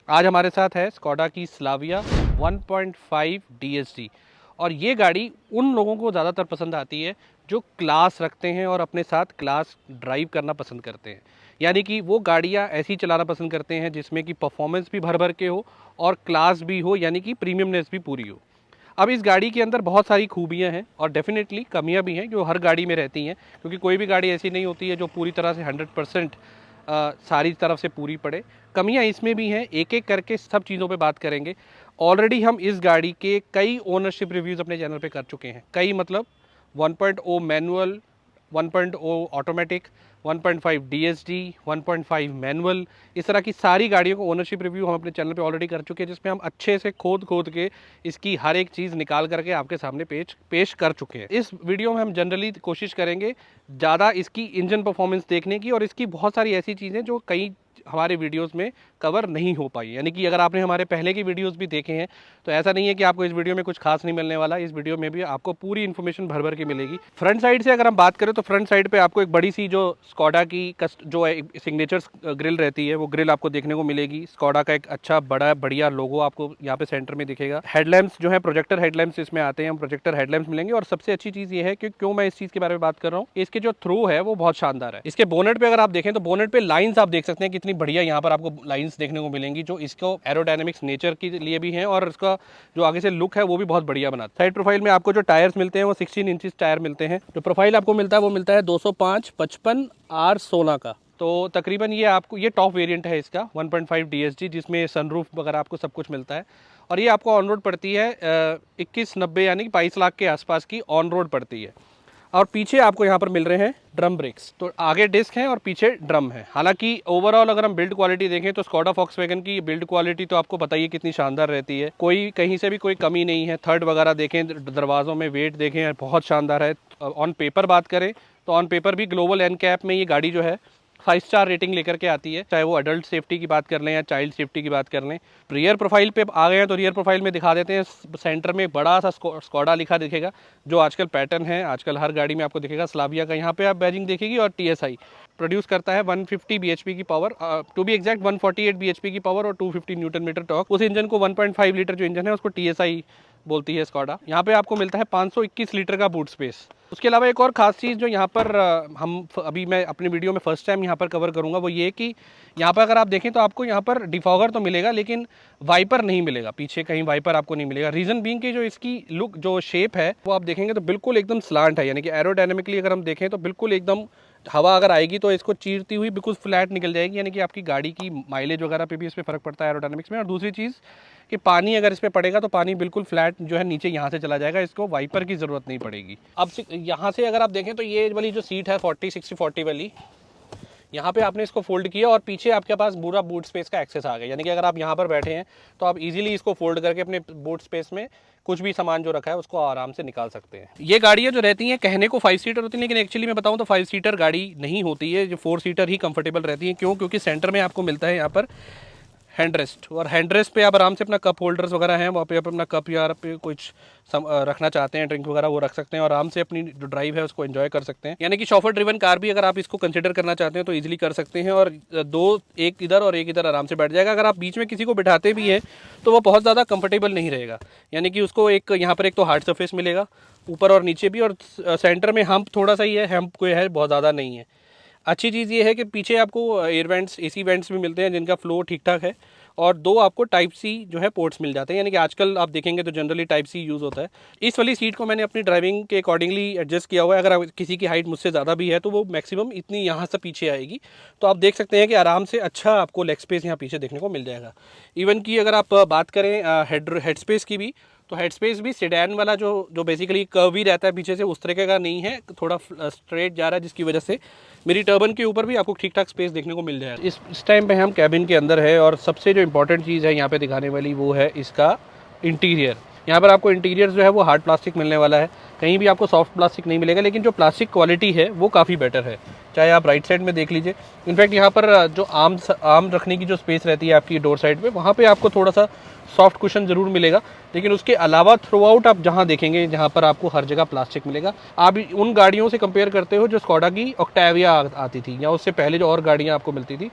आज हमारे साथ है स्कोडा की स्लाविया 1.5 DSG। और ये गाड़ी उन लोगों को ज़्यादातर पसंद आती है जो क्लास रखते हैं और अपने साथ क्लास ड्राइव करना पसंद करते हैं। यानी कि वो गाड़ियाँ ऐसी चलाना पसंद करते हैं जिसमें कि परफॉर्मेंस भी भर भर के हो और क्लास भी हो, यानी कि प्रीमियमनेस भी पूरी हो। अब इस गाड़ी के अंदर बहुत सारी खूबियाँ हैं और डेफिनेटली कमियाँ भी हैं जो हर गाड़ी में रहती हैं, क्योंकि कोई भी गाड़ी ऐसी नहीं होती है जो पूरी तरह से 100% सारी तरफ से पूरी पड़े। कमियां इसमें भी हैं, एक एक करके सब चीज़ों पे बात करेंगे। ऑलरेडी हम इस गाड़ी के कई ओनरशिप रिव्यूज़ अपने चैनल पे कर चुके हैं, कई मतलब 1.0 मैनुअल, 1.0 ऑटोमेटिक, 1.5 DSG, 1.5 मैनुअल, इस तरह की सारी गाड़ियों को ओनरशिप रिव्यू हम अपने चैनल पे ऑलरेडी कर चुके हैं, जिसमें हम अच्छे से खोद खोद के इसकी हर एक चीज़ निकाल करके आपके सामने पेश कर चुके हैं। इस वीडियो में हम जनरली कोशिश करेंगे ज़्यादा इसकी इंजन परफॉर्मेंस देखने की, और इसकी बहुत सारी ऐसी चीज़ें जो कई हमारे वीडियोस में कवर नहीं हो पाई। यानी कि अगर आपने हमारे पहले के वीडियोस भी देखे हैं तो ऐसा नहीं है कि आपको इस वीडियो में कुछ खास नहीं मिलने वाला। इस वीडियो में भी आपको पूरी इन्फॉर्मेशन भर भर के मिलेगी। फ्रंट साइड से अगर हम बात करें तो फ्रंट साइड पे आपको एक बड़ी सी जो स्कोडा की जो सिग्नेचर ग्रिल रहती है वो ग्रिल आपको देखने को मिलेगी। स्कोडा का एक अच्छा बड़ा बढ़िया लोगो आपको यहाँ पे सेंटर में दिखेगा। हेडलैम्प्स जो है प्रोजेक्टर हेडलैम्प्स इसमें आते हैं, प्रोजेक्टर हेडलैम्प्स मिलेंगे। और सबसे अच्छी चीज़ ये है कि क्यों मैं इस चीज़ के बारे में बात कर रहा हूँ, इसके जो थ्रो है वो बहुत शानदार है। इसके बोनेट पे अगर आप देखें तो बोनेट पे लाइंस आप देख सकते हैं कितनी बढ़िया यहाँ पर आपको लाइंस देखने को मिलेंगी, जो इसको एरोडायनेमिक्स नेचर के लिए भी हैं और इसका जो आगे से लुक है वो भी बहुत बढ़िया बनाता है। साइड प्रोफाइल में आपको जो टायर्स मिलते हैं वो 16 इंचेस टायर मिलते हैं। जो प्रोफाइल आपको मिलता है वो मिलता है 205 55 R16 का। तो तकरीबन ये आपको ये टॉप वेरिएंट है इसका 1.5 DSG, जिसमें सनरूफ वगैरह आपको सब कुछ मिलता है। और ये आपको ऑन रोड पड़ती है 2190 यानी कि 22 लाख के आसपास की ऑन रोड पड़ती है। और पीछे आपको यहाँ पर मिल रहे हैं ड्रम ब्रेक्स, तो आगे डिस्क हैं और पीछे ड्रम है। हालांकि ओवरऑल अगर हम बिल्ड क्वालिटी देखें तो स्कोडा वॉक्सवैगन की बिल्ड क्वालिटी तो आपको बताइए कितनी शानदार रहती है, कोई कहीं से भी कोई कमी नहीं है। थर्ड वगैरह देखें, दरवाज़ों में वेट देखें, बहुत शानदार है। ऑन पेपर बात करें तो ऑन पेपर भी ग्लोबल एनकैप में ये गाड़ी जो है 5 स्टार रेटिंग लेकर के आती है, चाहे वो अडल्ट सेफ्टी की बात कर लें या चाइल्ड सेफ्टी की बात कर लें। रियर प्रोफाइल पे आ गए हैं तो रियर प्रोफाइल में दिखा देते हैं। सेंटर में बड़ा सा स्कोडा लिखा दिखेगा, जो आजकल पैटर्न है, आजकल हर गाड़ी में आपको दिखेगा स्लाविया का। यहाँ पे आप बैजिंग देखेगी। और TSI प्रोड्यूस करता है 150 bhp की power, to be exact 148 bhp की पावर और 250 न्यूटन मीटर टॉर्क। उस इंजन को 1.5 लीटर जो इंजन है उसको TSI बोलती है स्कोडा। यहाँ पे आपको मिलता है 521 लीटर का बूट स्पेस। उसके अलावा एक और ख़ास चीज़ जो यहाँ पर अभी मैं अपनी वीडियो में फर्स्ट टाइम यहाँ पर कवर करूँगा वो ये कि यहाँ पर अगर आप देखें तो आपको यहाँ पर डिफॉगर तो मिलेगा लेकिन वाइपर नहीं मिलेगा। पीछे कहीं वाइपर आपको नहीं मिलेगा। रीज़न बीइंग कि जो इसकी लुक जो शेप है वो आप देखेंगे तो बिल्कुल एकदम स्लांट है, यानी कि एरोडायनेमिकली अगर हम देखें तो बिल्कुल एकदम हवा अगर आएगी तो इसको चीरती हुई बिल्कुल फ्लैट निकल जाएगी, यानी कि आपकी गाड़ी की माइलेज वगैरह पे भी इस पर फ़र्क पड़ता है एरोडायनेमिक्स में। और दूसरी चीज़ कि पानी अगर इस पर पड़ेगा तो पानी बिल्कुल फ्लैट जो है नीचे यहाँ से चला जाएगा, इसको वाइपर की ज़रूरत नहीं पड़ेगी। अब यहाँ से अगर आप देखें तो ये वाली जो सीट है 40-60-40 वाली, यहाँ पे आपने इसको फोल्ड किया और पीछे आपके पास पूरा बूट स्पेस का एक्सेस आ गया। यानी कि अगर आप यहाँ पर बैठे हैं तो आप इजीली इसको फोल्ड करके अपने बूट स्पेस में कुछ भी सामान जो रखा है उसको आराम से निकाल सकते हैं। ये गाड़ियाँ जो रहती हैं कहने को 5 सीटर होती हैं, लेकिन एक्चुअली मैं बताऊँ तो 5 सीटर गाड़ी नहीं होती है, जो 4 सीटर ही कंफर्टेबल रहती हैं। क्यों? क्योंकि सेंटर में आपको मिलता है यहाँ पर हैंड रेस्ट, और हैंड रेस्ट पे आप आराम से अपना कप होल्डर्स वगैरह हैं वहाँ पे आप अपना कप या पे कुछ रखना चाहते हैं ड्रिंक वगैरह वो रख सकते हैं और आराम से अपनी जो ड्राइव है उसको एंजॉय कर सकते हैं। यानी कि शॉफर ड्रिवन कार भी अगर आप इसको कंसिडर करना चाहते हैं तो इजीली कर सकते हैं। और एक इधर और एक इधर आराम से बैठ जाएगा। अगर आप बीच में किसी को बिठाते भी हैं तो वो बहुत ज़्यादा कंफर्टेबल नहीं रहेगा। यानी कि उसको एक यहाँ पर एक तो हार्ड सरफेस मिलेगा ऊपर और नीचे भी, और सेंटर में हम्प थोड़ा सा ही है, हम्प कोई है बहुत ज़्यादा नहीं है। अच्छी चीज़ ये है कि पीछे आपको एयर वेंट्स, AC वेंट्स भी मिलते हैं जिनका फ्लो ठीक ठाक है, और 2 आपको टाइप C जो है पोर्ट्स मिल जाते हैं। यानी कि आजकल आप देखेंगे तो जनरली टाइप C यूज़ होता है। इस वाली सीट को मैंने अपनी ड्राइविंग के अकॉर्डिंगली एडजस्ट किया हुआ है। अगर किसी की हाइट मुझसे ज़्यादा भी है तो वो मैक्सिमम इतनी यहाँ से पीछे आएगी, तो आप देख सकते हैं कि आराम से अच्छा आपको लेग स्पेस यहाँ पीछे देखने को मिल जाएगा। इवन कि अगर आप बात करें हेड स्पेस की भी, तो हेड स्पेस भी सेडान वाला जो बेसिकली कर्व ही रहता है पीछे से, उस तरीके का नहीं है, थोड़ा स्ट्रेट जा रहा है, जिसकी वजह से मेरी टर्बन के ऊपर भी आपको ठीक ठाक स्पेस देखने को मिल जाएगा। इस टाइम पे हम कैबिन के अंदर है और सबसे जो इंपॉर्टेंट चीज़ है यहाँ पे दिखाने वाली वो है इसका इंटीरियर। यहाँ पर आपको इंटीरियर जो है वो हार्ड प्लास्टिक मिलने वाला है, कहीं भी आपको सॉफ्ट प्लास्टिक नहीं मिलेगा, लेकिन जो प्लास्टिक क्वालिटी है वो काफ़ी बेटर है। चाहे आप राइट साइड में देख लीजिए, इनफैक्ट यहाँ पर जो आर्म रखने की जो स्पेस रहती है आपकी डोर साइड पे, वहाँ पे आपको थोड़ा सा सॉफ्ट कुशन ज़रूर मिलेगा, लेकिन उसके अलावा थ्रू आउट आप जहाँ देखेंगे जहाँ पर आपको हर जगह प्लास्टिक मिलेगा। आप उन गाड़ियों से कंपेयर करते हो जो स्कोडा की ऑक्टाविया आती थी या उससे पहले जो और गाड़ियाँ आपको मिलती थी,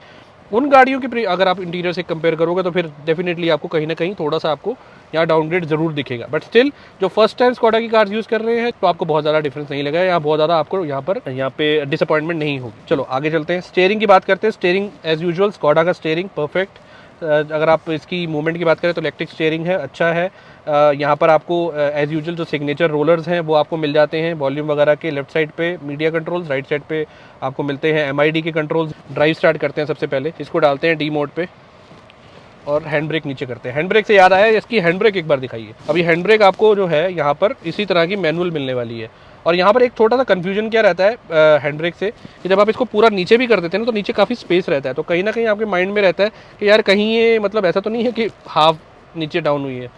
उन गाड़ियों के अगर आप इंटीरियर से कंपेयर करोगे तो फिर डेफिनेटली आपको कहीं ना कहीं थोड़ा सा आपको यहाँ डाउनग्रेड जरूर दिखेगा, बट स्टिल जो फर्स्ट टाइम स्कोडा की कार्स यूज़ कर रहे हैं तो आपको बहुत ज़्यादा डिफरेंस नहीं लगेगा, यहाँ बहुत ज़्यादा आपको यहाँ पे डिसअपॉइंटमेंट नहीं होगी। चलो आगे चलते हैं, स्टीयरिंग की बात करते हैं। स्टीयरिंग एज यूजुअल स्कोडा का स्टीयरिंग परफेक्ट। अगर आप इसकी मूवमेंट की बात करें तो इलेक्ट्रिक स्टीयरिंग है, अच्छा है। यहाँ पर आपको एज यूजुअल जो सिग्नेचर रोलर्स हैं वो आपको मिल जाते हैं वॉल्यूम वगैरह के। लेफ्ट साइड पे मीडिया कंट्रोल्स, राइट साइड पे आपको मिलते हैं MID के कंट्रोल्स। ड्राइव स्टार्ट करते हैं सबसे पहले, इसको डालते हैं डी मोड पे और हैंड ब्रेक नीचे करते हैं। हैंड ब्रेक से याद आया, इसकी हैंड ब्रेक एक बार दिखाइए। अभी हैंड ब्रेक आपको जो है यहाँ पर इसी तरह की मैनुअल मिलने वाली है। और यहाँ पर एक छोटा सा कन्फ्यूजन क्या रहता है हैंड ब्रेक से, कि जब आप इसको पूरा नीचे भी कर देते हैं ना तो नीचे काफ़ी स्पेस रहता है, तो कहीं ना कहीं आपके माइंड में रहता है कि यार कहीं ये मतलब ऐसा तो नहीं है कि हाफ नीचे डाउन हुई है।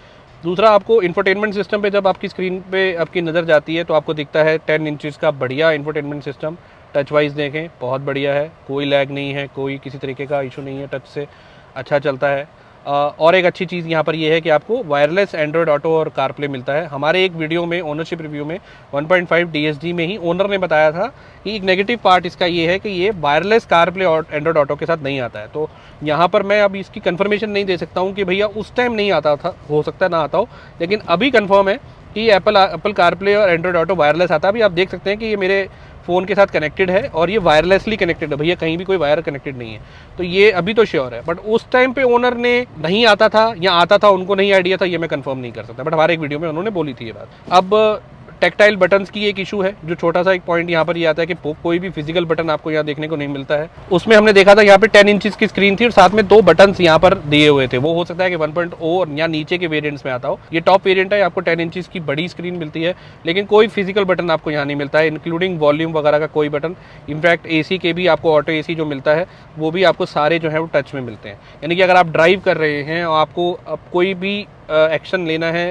दूसरा, आपको इंफोटेनमेंट सिस्टम पे जब आपकी स्क्रीन पे आपकी नज़र जाती है तो आपको दिखता है 10 इंचज़ का बढ़िया इंफोटेनमेंट सिस्टम। टच वाइज देखें बहुत बढ़िया है, कोई लैग नहीं है, कोई किसी तरीके का इशू नहीं है, टच से अच्छा चलता है। और एक अच्छी चीज़ यहाँ पर ये है कि आपको वायरलेस एंड्रॉयड ऑटो और कारप्ले मिलता है। हमारे एक वीडियो में ओनरशिप रिव्यू में 1.5 DSG में ही ओनर ने बताया था कि एक नेगेटिव पार्ट इसका ये है कि ये वायरलेस कारप्ले और एंड्रॉयड ऑटो के साथ नहीं आता है। तो यहाँ पर मैं अब इसकी कंफर्मेशन नहीं दे सकता हूँ कि भैया उस टाइम नहीं आता था, हो सकता है ना आता हो, लेकिन अभी कन्फर्म है कि एप्पल कारप्ले और एंड्रॉयड ऑटो वायरलेस आता है। अभी आप देख सकते हैं कि ये मेरे फ़ोन के साथ कनेक्टेड है और ये वायरलेसली कनेक्टेड है, भैया कहीं भी कोई वायर कनेक्टेड नहीं है, तो ये अभी तो श्योर है। बट उस टाइम पे ओनर ने नहीं आता था या आता था उनको नहीं आइडिया था, ये मैं कंफर्म नहीं कर सकता, बट हमारे एक वीडियो में उन्होंने बोली थी ये बात। अब टेक्टाइल बटन्स की एक इशू है, जो छोटा सा एक पॉइंट यहाँ पर ये आता है कि कोई भी फिजिकल बटन आपको यहाँ देखने को नहीं मिलता है। उसमें हमने देखा था यहाँ पे 10 इंचेस की स्क्रीन थी और साथ में 2 बटन्स यहाँ पर दिए हुए थे। वो हो सकता है कि 1.0 या नीचे के वेरिएंट्स में आता हो। ये टॉप वेरिएंट है, आपको 10 इंचेस की बड़ी स्क्रीन मिलती है, लेकिन कोई फिजिकल बटन आपको यहाँ नहीं मिलता है, इंक्लूडिंग वॉल्यूम वगैरह का कोई बटन। इनफैक्ट AC के भी आपको ऑटो AC जो मिलता है वो भी आपको सारे जो है वो टच में मिलते हैं। यानी कि अगर आप ड्राइव कर रहे हैं और आपको अब कोई भी एक्शन लेना है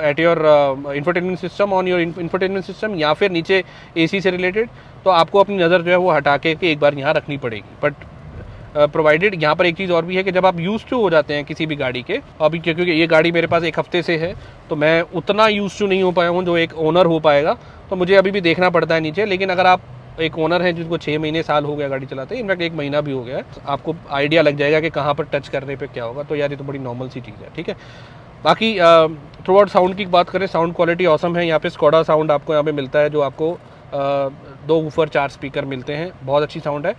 at your infotainment system, on your infotainment system या फिर नीचे AC से रिलेटेड, तो आपको अपनी नज़र जो है वो हटा के एक बार यहाँ रखनी पड़ेगी। बट प्रोवाइडेड यहाँ पर एक चीज़ और भी है कि जब आप यूज टू हो जाते हैं किसी भी गाड़ी के, अभी क्योंकि ये गाड़ी मेरे पास 1 हफ्ते से है तो मैं उतना यूज टू नहीं हो पाया हूँ जो एक ओनर हो पाएगा, तो मुझे अभी भी देखना पड़ता है नीचे। लेकिन अगर आप एक ओनर है जिनको 6 महीने साल हो गया गाड़ी चलाते हैं, इनफैक्ट 1 महीना भी हो गया है, आपको आइडिया लग जाएगा कि कहाँ पर टच करने पे क्या होगा। तो यार ये तो बड़ी नॉर्मल सी चीज़ है, ठीक है। बाकी थ्रू आउट साउंड की बात करें, साउंड क्वालिटी ऑसम है। यहाँ पे स्कोडा साउंड आपको यहाँ पे मिलता है, जो आपको 2 वूफर 4 स्पीकर मिलते हैं, बहुत अच्छी साउंड है।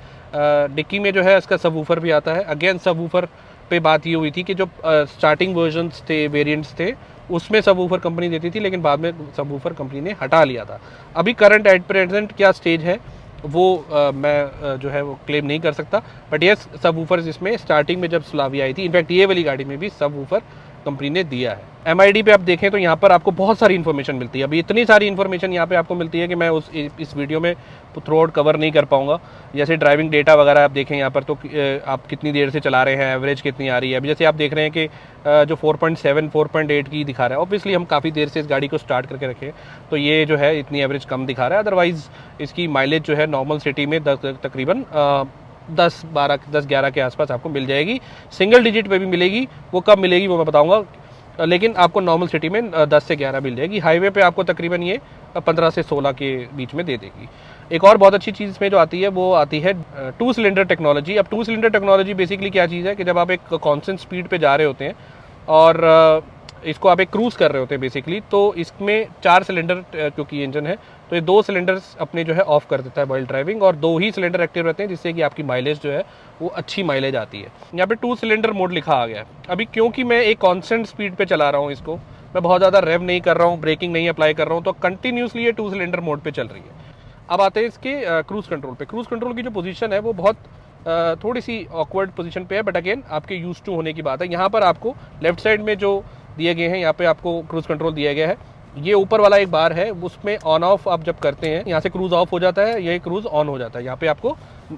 डिक्की में जो है इसका सब वूफर भी आता है। अगेन सब वूफर पे बात ये हुई थी कि जो स्टार्टिंग वर्जन्स थे, वेरिएंट्स थे, उसमें सब वूफर कंपनी देती थी, लेकिन बाद में सब वूफर कंपनी ने हटा लिया था। अभी करंट एट प्रेजेंट क्या स्टेज है वो मैं जो है वो क्लेम नहीं कर सकता, बट येस सब वूफर इसमें स्टार्टिंग में जब स्लाविया आई थी, इनफैक्ट ये वाली गाड़ी में भी सब वूफर कंपनी ने दिया है। MID पे आप देखें तो यहाँ पर आपको बहुत सारी इन्फॉर्मेशन मिलती है। अभी इतनी सारी इन्फॉर्मेशन यहाँ पे आपको मिलती है कि मैं इस वीडियो में थ्रू आउट कवर नहीं कर पाऊंगा। जैसे ड्राइविंग डेटा वगैरह आप देखें यहाँ पर, तो आप कितनी देर से चला रहे हैं, एवरेज कितनी आ रही है। अभी जैसे आप देख रहे हैं कि जो 4.7 4.8 की दिखा रहा है, ऑब्वियसली हम काफ़ी देर से इस गाड़ी को स्टार्ट करके रखे, तो ये जो है इतनी एवरेज कम दिखा रहा है। अदरवाइज़ इसकी माइलेज जो है नॉर्मल सिटी में तकरीबन 10-11 के आसपास आपको मिल जाएगी। सिंगल डिजिट पे भी मिलेगी, वो कब मिलेगी वो मैं बताऊंगा, लेकिन आपको नॉर्मल सिटी में 10 से 11 मिल जाएगी। हाईवे पे आपको तकरीबन ये 15 से 16 के बीच में दे देगी। एक और बहुत अच्छी चीज़ में जो आती है वो आती है 2 सिलेंडर टेक्नोलॉजी। अब 2 सिलेंडर टेक्नोलॉजी बेसिकली क्या चीज़ है कि जब आप एक कॉन्स्टेंट स्पीड पे जा रहे होते हैं और इसको आप एक क्रूज़ कर रहे होते हैं बेसिकली, तो इसमें 4 सिलेंडर क्योंकि इंजन है, तो ये 2 सिलेंडर्स अपने जो है ऑफ कर देता है वाइल ड्राइविंग, और 2 ही सिलेंडर एक्टिव रहते हैं, जिससे कि आपकी माइलेज जो है वो अच्छी माइलेज आती है। यहाँ पे 2 सिलेंडर मोड लिखा आ गया है। अभी क्योंकि मैं एक कांस्टेंट स्पीड पे चला रहा हूँ इसको, मैं बहुत ज़्यादा रेव नहीं कर रहा हूँ, ब्रेकिंग नहीं अप्लाई कर रहा हूँ, तो कंटिन्यूसली ये 2 सिलेंडर मोड पे चल रही है। अब आते हैं इसके क्रूज़ कंट्रोल पे। क्रूज़ कंट्रोल की जो पोजीशन है वो बहुत थोड़ी सी ऑकवर्ड पोजीशन पे है, बट अगेन आपके यूज टू होने की बात है। यहाँ पर आपको लेफ्ट साइड में जो दिए गए हैं, यहाँ पे आपको क्रूज़ कंट्रोल दिया गया है। ये ऊपर वाला एक बार है, उसमें ऑन ऑफ आप जब करते हैं, यहाँ से क्रूज़ ऑफ हो जाता है, ये क्रूज़ ऑन हो जाता है। यहाँ पे आपको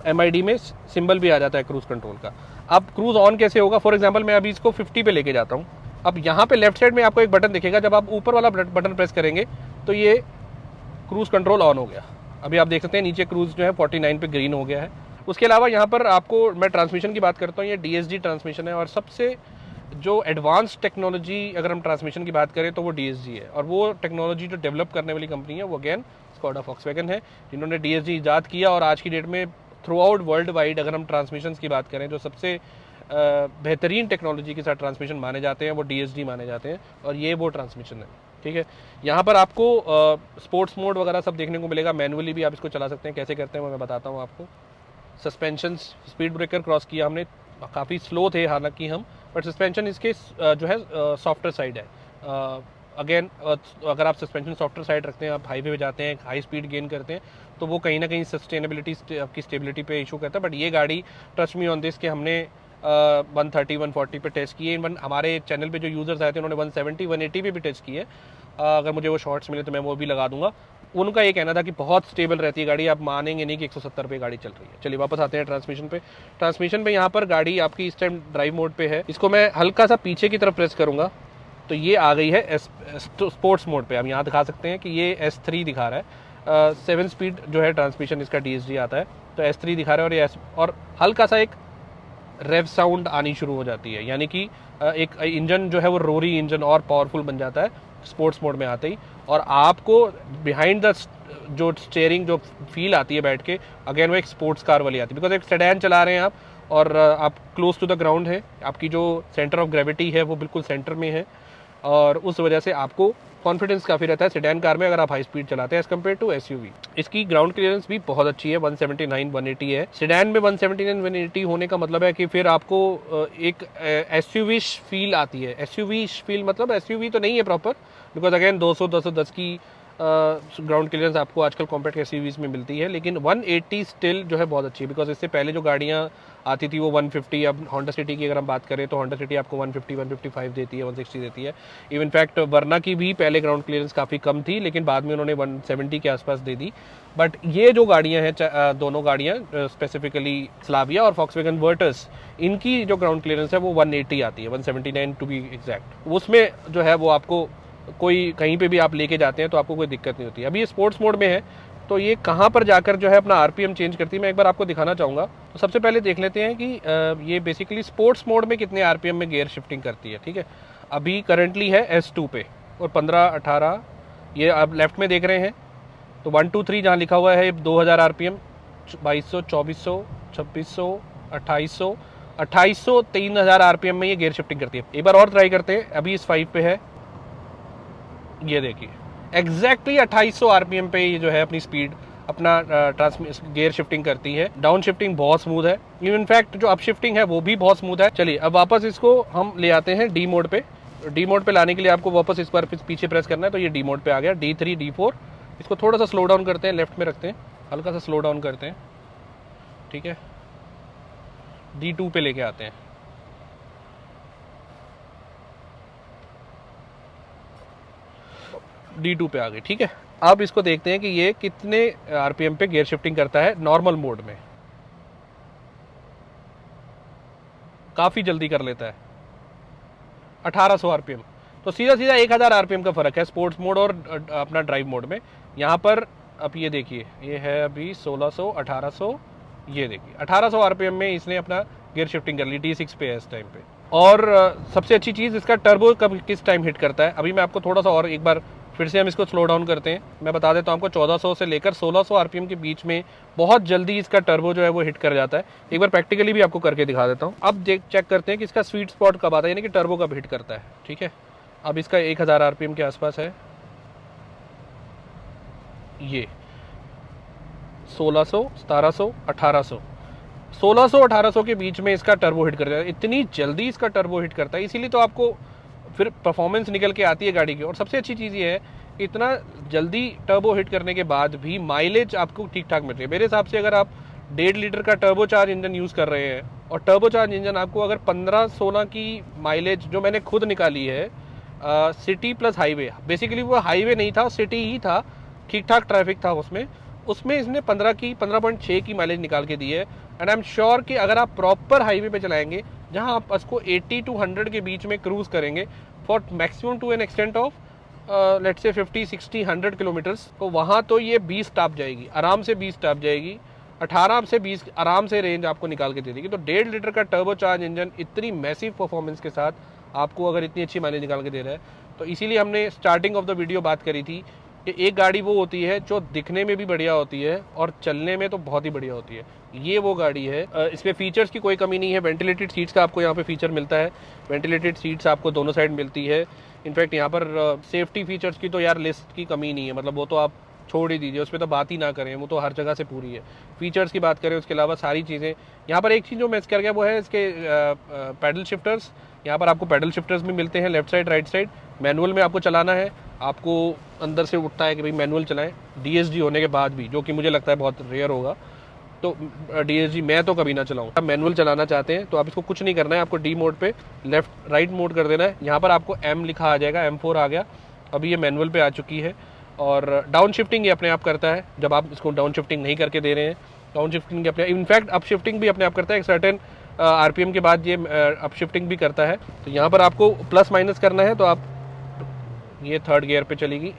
MID में सिंबल भी आ जाता है क्रूज़ कंट्रोल का। अब क्रूज़ ऑन कैसे होगा, फॉर एग्जाम्पल मैं अभी इसको 50 पे लेके जाता हूँ। अब यहाँ पे लेफ्ट साइड में आपको एक बटन दिखेगा, जब आप ऊपर वाला बटन प्रेस करेंगे तो ये क्रूज़ कंट्रोल ऑन हो गया। अभी आप देख सकते हैं नीचे क्रूज़ जो है 49 पे ग्रीन हो गया है। उसके अलावा यहाँ पर आपको, मैं ट्रांसमिशन की बात करता हूँ, ये DSG ट्रांसमिशन है, और सबसे जो एडवांस टेक्नोलॉजी अगर हम ट्रांसमिशन की बात करें तो वो DSG है। और वो टेक्नोलॉजी जो डेवलप करने वाली कंपनी है वो अगेन स्कोडा वॉक्सवैगन है, जिन्होंने DSG ईजाद किया और आज की डेट में थ्रू आउट वर्ल्ड वाइड अगर हम ट्रांसमिशन की बात करें, जो सबसे बेहतरीन टेक्नोलॉजी के साथ ट्रांसमिशन माने जाते हैं वो DSD माने जाते हैं, और ये वो ट्रांसमिशन है। ठीक है, यहाँ पर आपको स्पोर्ट्स मोड वगैरह सब देखने को मिलेगा, मैनुअली भी आप इसको चला सकते हैं। कैसे करते हैं वो मैं बताता हूँ आपको। सस्पेंशन, स्पीड ब्रेकर क्रॉस किया हमने, काफ़ी स्लो थे हालांकि हम, बट सस्पेंशन इसके जो है सॉफ्टर साइड है। अगेन अगर आप सस्पेंशन सॉफ्टर साइड रखते हैं, आप हाईवे पे जाते हैं, हाई स्पीड गेन करते हैं, तो वो कहीं ना कहीं सस्टेनेबिलिटी आपकी स्टेबिलिटी पे इशू करता है। बट ये गाड़ी ट्रस्ट मी ऑन दिस कि हमने 130 140 पे टेस्ट किए। इवन हमारे चैनल पे जो यूज़र्स आए थे उन्होंने 170 180 पे भी टेस्ट किए। अगर मुझे वो शॉर्ट्स मिले तो मैं वो भी लगा दूंगा। उनका ये कहना था कि बहुत स्टेबल रहती है गाड़ी, आप मानेंगे नहीं कि 170 पे गाड़ी चल रही है। चलिए वापस आते हैं ट्रांसमिशन पे। ट्रांसमिशन पे यहाँ पर गाड़ी आपकी इस टाइम ड्राइव मोड पे है। इसको मैं हल्का सा पीछे की तरफ प्रेस करूँगा तो ये आ गई है स्पोर्ट्स मोड पे। हम यहाँ दिखा सकते हैं कि ये S3 दिखा रहा है। 7 स्पीड जो है ट्रांसमिशन इसका DSD आता है, तो S3 दिखा रहा है। और हल्का सा एक रेव साउंड आनी शुरू हो जाती है, यानी कि एक इंजन जो है वो रोरी इंजन और पावरफुल बन जाता है स्पोर्ट्स मोड में आते ही। और आपको बिहाइंड द जो स्टीयरिंग जो फील आती है बैठ के, अगेन वो एक स्पोर्ट्स कार वाली आती है, बिकॉज एक सेडान चला रहे हैं आप और आप क्लोज टू द ग्राउंड है, आपकी जो सेंटर ऑफ ग्रेविटी है वो बिल्कुल सेंटर में है, और उस वजह से आपको कॉन्फिडेंस काफ़ी रहता है सेडान कार में अगर आप हाई स्पीड चलाते हैं एज कम्पेयर टू SUV। इसकी ग्राउंड क्लियरेंस भी बहुत अच्छी है, 179 180 है। सेडान में 179 180 होने का मतलब है कि फिर आपको एक SUV फील आती है। SUV फील मतलब SUV तो नहीं है प्रॉपर, बिकॉज अगेन 210 की ग्राउंड क्लियरेंस आपको आजकल कॉम्पैक्ट SUVs में मिलती है, लेकिन 180 स्टिल जो है बहुत अच्छी है। बिकॉज इससे पहले जो गाड़ियाँ आती थी वो 150, अब होंडा सिटी की अगर हम बात करें तो होंडा सिटी आपको 150 155 देती है, 160 देती है। इवन फैक्ट वरना की भी पहले ग्राउंड क्लियरेंस काफ़ी कम थी, लेकिन बाद में उन्होंने 170 के आसपास दे दी। बट ये जो गाड़ियाँ हैं दोनों गाड़ियाँ स्पेसिफिकली स्लाविया और फॉक्सवैगन वर्टस, इनकी जो ग्राउंड क्लियरेंस है वो 180 आती है, 179 टू बी एग्जैक्ट। उसमें जो है वो आपको कोई कहीं पे भी आप लेके जाते हैं तो आपको कोई दिक्कत नहीं होती। अभी ये स्पोर्ट्स मोड में है, तो ये कहाँ पर जाकर जो है अपना RPM चेंज करती है मैं एक बार आपको दिखाना चाहूँगा। तो सबसे पहले देख लेते हैं कि ये बेसिकली स्पोर्ट्स मोड में कितने RPM में गियर शिफ्टिंग करती है। ठीक है, अभी करंटली है S2 पे और 15 18, ये आप लेफ्ट में देख रहे हैं तो 1 2 3 जहाँ लिखा हुआ है 2000 RPM, 2200 2400 2600 2800 2800 3000 RPM में ये गियर शिफ्टिंग करती है। एक बार और ट्राई करते हैं। अभी इस 5 पे है, ये देखिए एग्जैक्टली 2800 RPM पे ये जो है अपनी स्पीड अपना गियर शिफ्टिंग करती है। डाउन शिफ्टिंग बहुत स्मूथ है, इवन फैक्ट जो अप शिफ्टिंग है वो भी बहुत स्मूथ है। चलिए अब वापस इसको हम ले आते हैं D मोड पे। D मोड पे लाने के लिए आपको वापस इस बार पीछे प्रेस करना है, तो ये D मोड पे आ गया, D3 D4। इसको थोड़ा सा स्लो डाउन करते हैं, लेफ्ट में रखते हैं, हल्का सा स्लो डाउन करते हैं। ठीक है, D2 पे लेके आते हैं। D2 पे आ गई। ठीक है, अब इसको देखते हैं कि ये कितने RPM पे गियर शिफ्टिंग करता है नॉर्मल मोड में। काफ़ी जल्दी कर लेता है, 1800 RPM। तो सीधा सीधा 1000 RPM का फ़र्क है स्पोर्ट्स मोड और अपना ड्राइव मोड में। यहाँ पर अब ये देखिए, ये है अभी 1600 1800, ये देखिए 1800 RPM में इसने अपना गियर शिफ्टिंग कर ली। D6 पे है इस टाइम पे। और सबसे अच्छी चीज़ इसका टर्बो कब किस टाइम हिट करता है, अभी मैं आपको थोड़ा सा और एक बार फिर से हम इसको स्लो डाउन करते हैं। मैं बता देता हूँ आपको 1400 से लेकर 1600 RPM के बीच में बहुत जल्दी इसका टर्बो जो है वो हिट कर जाता है। एक बार प्रैक्टिकली भी आपको करके दिखा देता हूँ। अब चेक करते हैं कि इसका स्वीट स्पॉट कब आता है, यानी कि टर्बो कब हिट करता है। ठीक है, अब इसका 1000 RPM के आसपास है, ये 1600 1700 1800, 1600 1800 के बीच में इसका टर्बो हिट कर जाता है। इतनी जल्दी इसका टर्बो हिट करता है, इसीलिए तो आपको फिर परफॉर्मेंस निकल के आती है गाड़ी की। और सबसे अच्छी चीज़ ये है, इतना जल्दी टर्बो हिट करने के बाद भी माइलेज आपको ठीक ठाक मिल रही है। मेरे हिसाब से अगर आप 1.5 लीटर का टर्बो चार्ज इंजन यूज़ कर रहे हैं और टर्बो चार्ज इंजन आपको अगर 15-16 की माइलेज जो मैंने खुद निकाली है सिटी प्लस हाईवे, बेसिकली वो हाईवे नहीं था, सिटी ही था, ठीक ठाक ट्रैफिक था उसमें इसने 15.6 की माइलेज निकाल के दी है। एंड आई एम श्योर कि अगर आप प्रॉपर हाईवे पे चलाएंगे जहां आप इसको 80 to 100 के बीच में क्रूज करेंगे for maximum to an extent of let's say 50 60 100 kilometres, तो वहाँ तो ये 20 टॉप जाएगी, आराम से 20 टॉप जाएगी, 18 से 20 आराम से रेंज आपको निकाल के दे देगी। तो 1.5 लीटर का टर्बो चार्ज इंजन इतनी मैसिव परफॉर्मेंस के साथ आपको अगर इतनी अच्छी माइलेज निकाल के दे रहा है, तो इसीलिए हमने स्टार्टिंग ऑफ द वीडियो बात करी थी कि एक गाड़ी वो होती है जो दिखने में भी बढ़िया होती है और चलने में तो बहुत ही बढ़िया होती है। ये वो गाड़ी है। इसमें फीचर्स की कोई कमी नहीं है। वेंटिलेटेड सीट्स का आपको यहाँ पे फीचर मिलता है। वेंटिलेटेड सीट्स आपको दोनों साइड मिलती है। इनफैक्ट यहाँ पर सेफ्टी फीचर्स की तो यार लिस्ट की कमी नहीं है, मतलब वो तो आप छोड़ ही दीजिए, उस पर तो बात ही ना करें, वो तो हर जगह से पूरी है। फीचर्स की बात करें उसके अलावा सारी चीज़ें यहाँ पर, एक चीज़ जो मिस कर गया वो है इसके पैडल शिफ्टर्स। यहाँ पर आपको पैडल शिफ्टर्स भी मिलते हैं, left side right side. Manual में आपको चलाना है, आपको अंदर से उठता है कि भाई मैनुअल चलाएं, डीएसजी होने के बाद भी, जो कि मुझे लगता है बहुत रेयर होगा। तो डीएसजी मैं तो कभी ना चलाऊँ। आप मैनुअल चलाना चाहते हैं तो आप इसको कुछ नहीं करना है, आपको डी मोड पे लेफ्ट राइट मोड कर देना है। यहाँ पर आपको एम लिखा आ जाएगा, M4 आ गया। अभी ये मैनुअल पे आ चुकी है। और डाउन शिफ्टिंग ये अपने आप करता है जब आप इसको डाउन शिफ्टिंग नहीं करके दे रहे हैं। डाउन शिफ्टिंग अपने, इनफैक्ट अप शिफ्टिंग भी अपने आप करता है। एक सर्टेन आरपीएम के बाद ये अप शिफ्टिंग भी करता है। तो यहाँ पर आपको प्लस माइनस करना है तो आप, ये थर्ड गियर पे चलेगी,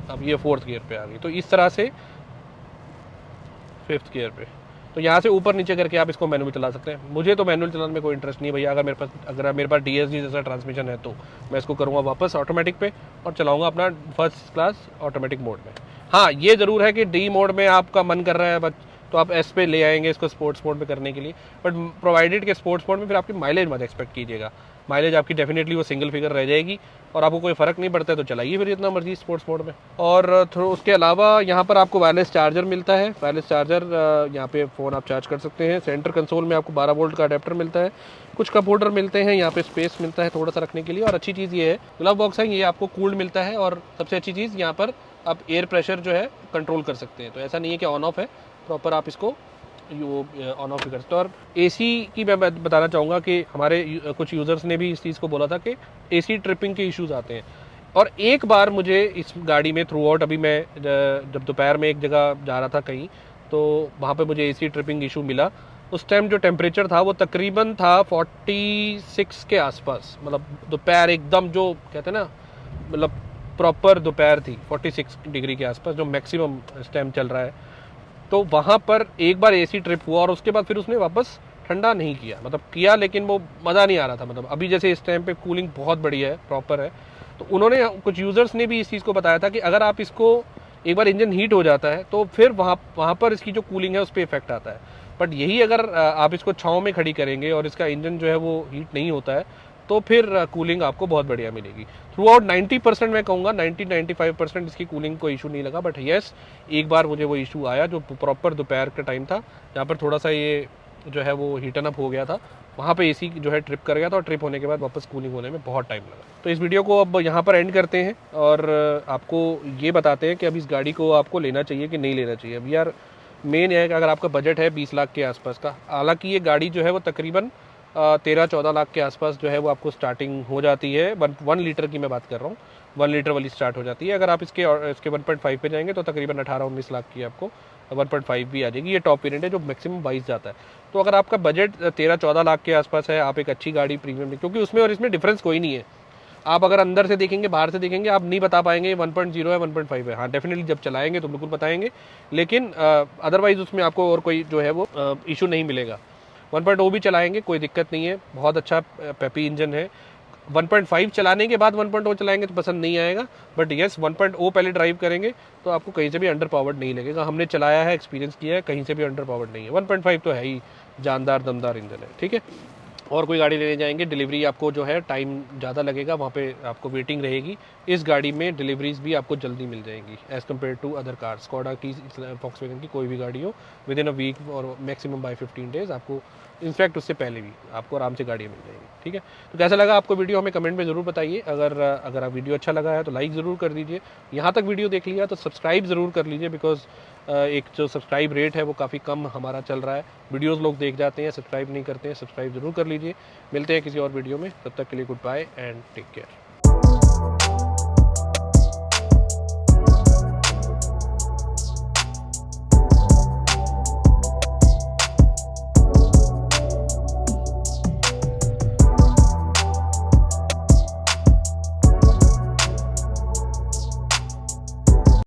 अब ये फोर्थ गियर पे आ गई। तो इस तरह से फिफ्थ गियर पे, तो यहाँ से ऊपर नीचे करके आप इसको मैनुअल चला सकते हैं। मुझे तो मैनुअल चलाने में कोई इंटरेस्ट नहीं है भैया। अगर मेरे पास डीएसजी जैसा ट्रांसमिशन है तो मैं इसको करूँगा वापस ऑटोमेटिक पे और चलाऊँगा अपना फर्स्ट क्लास ऑटोमेटिक मोड में। हाँ, ये ज़रूर है कि डी मोड में आपका मन कर रहा है बस, तो आप एस पे ले आएंगे इसको स्पोर्ट्स मोड में करने के लिए। बट प्रोवाइडेड के स्पोर्ट्स मोड में फिर आपकी माइलेज मत एक्सपेक्ट कीजिएगा। माइलेज आपकी डेफिनेटली वो सिंगल फिगर रह जाएगी और आपको कोई फ़र्क नहीं पड़ता है तो चलाइए फिर जितना मर्जी स्पोर्ट्स मोड में। और उसके अलावा यहाँ पर आपको वायरलेस चार्जर मिलता है। वायरलेस चार्जर, यहाँ पे फ़ोन आप चार्ज कर सकते हैं। सेंटर कंसोल में आपको 12 वोल्ट का अडेप्टर मिलता है। कुछ कप होल्डर मिलते हैं, यहाँ पे स्पेस मिलता है थोड़ा सा रखने के लिए। और अच्छी चीज़ ये है, ग्लव बॉक्स है, ये आपको कूल्ड मिलता है। और सबसे अच्छी चीज़ यहाँ पर आप एयर प्रेशर जो है कंट्रोल कर सकते हैं। तो ऐसा नहीं है कि ऑन ऑफ है, प्रॉपर आप इसको वो ऑन ऑफ भी कर सकते हो। और एसी की मैं बताना चाहूँगा कि हमारे कुछ यूज़र्स ने भी इस चीज़ को बोला था कि एसी ट्रिपिंग के इश्यूज़ आते हैं। और एक बार मुझे इस गाड़ी में थ्रू आउट, अभी मैं जब दोपहर में एक जगह जा रहा था कहीं, तो वहाँ पे मुझे एसी ट्रिपिंग इशू मिला। उस टाइम जो टेम्परेचर था वो तकरीबन था 46 के आसपास, मतलब दोपहर एकदम जो कहते हैं ना, मतलब प्रॉपर दोपहर थी, 46 डिग्री के आसपास जो मैक्सिमम इस टाइम चल रहा है। तो वहाँ पर एक बार एसी ट्रिप हुआ और उसके बाद फिर उसने वापस ठंडा नहीं किया, मतलब किया लेकिन वो मज़ा नहीं आ रहा था। मतलब अभी जैसे इस टाइम पे कूलिंग बहुत बढ़िया है, प्रॉपर है। तो उन्होंने, कुछ यूज़र्स ने भी इस चीज़ को बताया था कि अगर आप इसको, एक बार इंजन हीट हो जाता है तो फिर वहाँ पर इसकी जो कूलिंग है उस पर इफेक्ट आता है। बट यही अगर आप इसको छाँव में खड़ी करेंगे और इसका इंजन जो है वो हीट नहीं होता है तो फिर कूलिंग आपको बहुत बढ़िया मिलेगी। थ्रू आउट 90% मैं कहूँगा 90-95% इसकी कूलिंग को इशू नहीं लगा। बट येस, एक बार मुझे वो इशू आया जो प्रॉपर दोपहर का टाइम था, जहाँ पर थोड़ा सा ये जो है वो हीटन अप हो गया था, वहाँ पे एसी जो है ट्रिप कर गया था। और ट्रिप होने के बाद वापस कूलिंग होने में बहुत टाइम लगा। तो इस वीडियो को अब यहाँ पर एंड करते हैं और आपको ये बताते हैं कि अब इस गाड़ी को आपको लेना चाहिए कि नहीं लेना चाहिए। अब यार मेन है कि अगर आपका बजट है 20 लाख के आसपास का, हालांकि ये गाड़ी जो है वो तकरीबन 13-14 लाख के आसपास जो है वो आपको स्टार्टिंग हो जाती है। 1 लीटर की मैं बात कर रहा हूँ, 1 लीटर वाली स्टार्ट हो जाती है। अगर आप इसके 1.5 पे जाएंगे तो तकरीबन 18-19 लाख की आपको 1.5 भी आ जाएगी। ये टॉप वेरिएंट है जो मैक्सिमम 22 जाता है। तो अगर आपका बजट 13-14 लाख के आसपास है, आप एक अच्छी गाड़ी प्रीमियम, क्योंकि उसमें और इसमें डिफरेंस कोई नहीं है। आप अगर अंदर से देखेंगे, बाहर से देखेंगे, आप नहीं बता पाएंगे 1.0 है 1.5 है। हाँ, डेफिनेटली जब चलाएंगे तो बिल्कुल बताएंगे, लेकिन अदरवाइज उसमें आपको और कोई जो है वो इशू नहीं मिलेगा। 1.0 भी चलाएंगे, कोई दिक्कत नहीं है, बहुत अच्छा पेपी इंजन है। 1.5 चलाने के बाद 1.0 चलाएंगे तो पसंद नहीं आएगा। बट येस, 1.0 पहले ड्राइव करेंगे तो आपको कहीं से भी अंडर पावर्ड नहीं लगेगा। हमने चलाया है, एक्सपीरियंस किया है, कहीं से भी अंडर पावर्ड नहीं है। 1.5 तो है ही जानदार दमदार इंजन है, ठीक है। और कोई गाड़ी लेने जाएंगे, डिलीवरी आपको जो है टाइम ज़्यादा लगेगा, वहाँ पे आपको वेटिंग रहेगी। इस गाड़ी में डिलीवरीज भी आपको जल्दी मिल जाएंगी as compare to other car. Skoda की, वॉक्सवैगन की कोई भी गाड़ी हो, विद इन अ वीक और मैक्सिमम बाय 15 डेज आपको, इनफैक्ट उससे पहले भी आपको आराम से गाड़ी मिल जाएगी, ठीक है। तो कैसा लगा आपको वीडियो, हमें कमेंट में ज़रूर बताइए। अगर आप वीडियो अच्छा लगा है तो लाइक ज़रूर कर दीजिए। यहाँ तक वीडियो देख लिया तो सब्सक्राइब ज़रूर कर लीजिए, बिकॉज एक जो सब्सक्राइब रेट है वो काफ़ी कम हमारा चल रहा है। वीडियोस लोग देख जाते हैं, सब्सक्राइब नहीं करते हैं। सब्सक्राइब ज़रूर कर लीजिए। मिलते हैं किसी और वीडियो में, तब तक के लिए goodbye and take care.